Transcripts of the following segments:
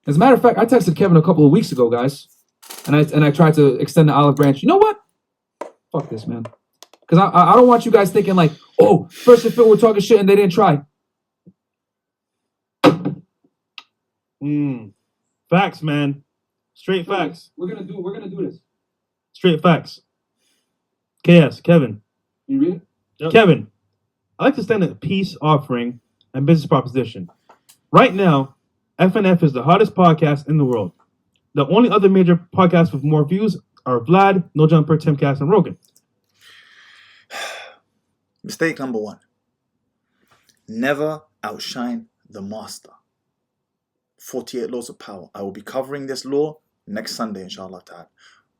As a matter of fact, I texted Kevin a couple of weeks ago, guys, and I tried to extend the olive branch. You know what? Fuck this, man. Because I don't want you guys thinking like, oh, First and Fit were talking shit and they didn't try. Facts, man. Straight facts. We're gonna do this. Straight facts. KS, Kevin. You read it? Yep. Kevin, I'd like to stand a peace offering and business proposition. Right now, FNF is the hottest podcast in the world. The only other major podcasts with more views are Vlad, No Jumper, Timcast, and Rogan. Mistake number 1. Never outshine the master. 48 laws of power. I will be covering this law next Sunday, inshallah ta'ala.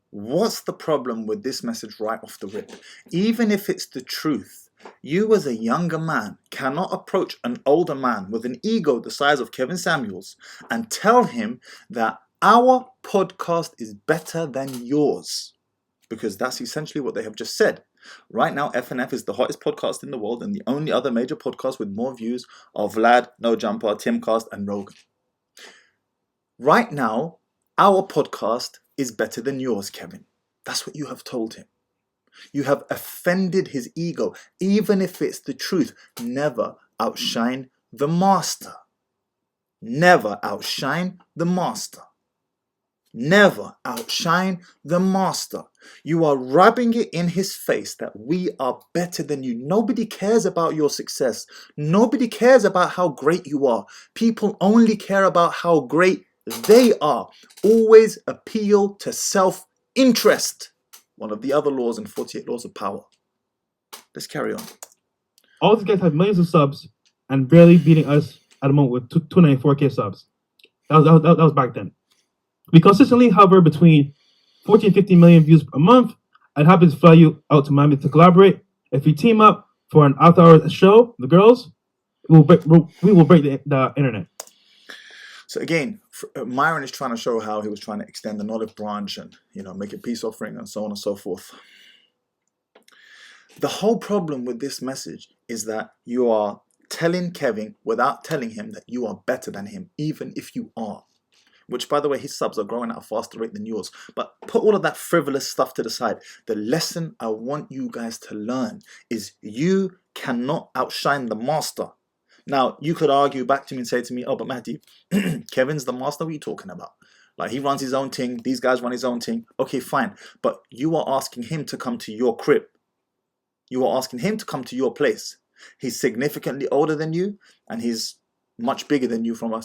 What's the problem with this message right off the rip? Even if it's the truth, you as a younger man cannot approach an older man with an ego the size of Kevin Samuels and tell him that our podcast is better than yours. Because that's essentially what they have just said. Right now, FNF is the hottest podcast in the world, and the only other major podcast with more views are Vlad, No Jumper, Timcast, and Rogan. Right now, our podcast is better than yours, Kevin. That's what you have told him. You have offended his ego. Even if it's the truth, never outshine the master. Never outshine the master. Never outshine the master. You are rubbing it in his face that we are better than you. Nobody cares about your success. Nobody cares about how great you are. People only care about how great they are. Always appeal to self-interest. One of the other laws in 48 laws of power. Let's carry on. All these guys have millions of subs and barely beating us at the moment with 294K subs. That was back then. We consistently hover between 14 and 15 million views a month. I'd happy to fly you out to Miami to collaborate. If we team up for an after-hour show, the girls, we will break the internet. So again, Myron is trying to show how he was trying to extend the olive branch and, make a peace offering and so on and so forth. The whole problem with this message is that you are telling Kevin without telling him that you are better than him, even if you are. Which, by the way, his subs are growing at a faster rate than yours. But put all of that frivolous stuff to the side. The lesson I want you guys to learn is you cannot outshine the master. Now, you could argue back to me and say to me, oh, but Mahdi, Kevin's the master. What are you talking about? Like, he runs his own thing. These guys run his own thing. Okay, fine. But you are asking him to come to your crib. You are asking him to come to your place. He's significantly older than you, and he's much bigger than you from a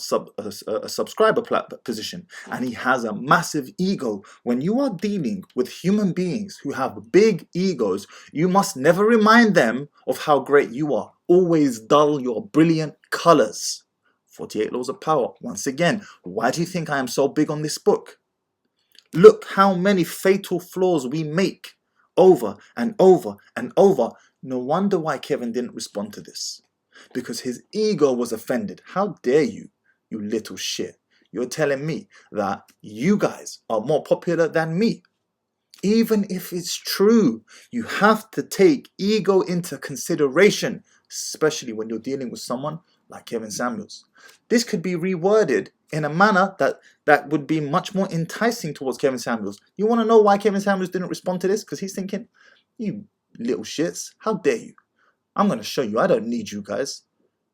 subscriber position, and he has a massive ego. When you are dealing with human beings who have big egos, you must never remind them of how great you are. Always dull your brilliant colors. 48 laws of power. Once again, why do you think I am so big on this book? Look how many fatal flaws we make over and over and over. No wonder why Kevin didn't respond to this. Because his ego was offended. How dare you, you little shit. You're telling me that you guys are more popular than me. Even if it's true, you have to take ego into consideration, especially when you're dealing with someone like Kevin Samuels. This could be reworded in a manner that would be much more enticing towards Kevin Samuels. You want to know why Kevin Samuels didn't respond to this? Because he's thinking, you little shits, how dare you? I'm going to show you I don't need you guys.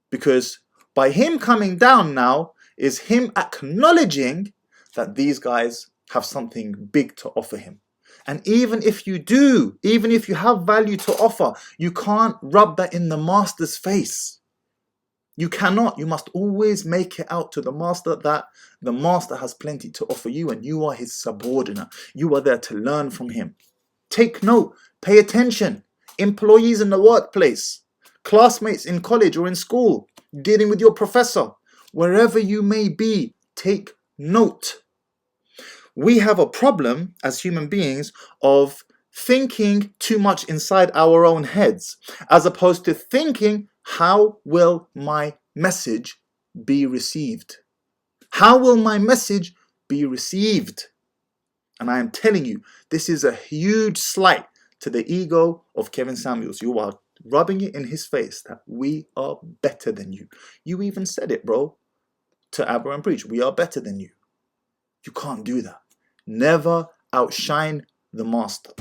Because by him coming down now is him acknowledging that these guys have something big to offer him. And even if you do, even if you have value to offer, you can't rub that in the master's face. You cannot. You must always make it out to the master that the master has plenty to offer you and you are his subordinate. You are there to learn from him. Take note. Pay attention. Employees in the workplace, classmates in college or in school, dealing with your professor, wherever you may be, take note. We have a problem as human beings of thinking too much inside our own heads, as opposed to thinking, how will my message be received? How will my message be received? And I am telling you, this is a huge slight to the ego of Kevin Samuels. You are rubbing it in his face that we are better than you. You even said it, bro. to Abu and preach, we are better than you. You can't do that. Never outshine the master.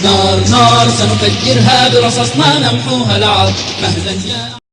نار نار سنفجرها برصاصنا نمحوها العار مهلا جاء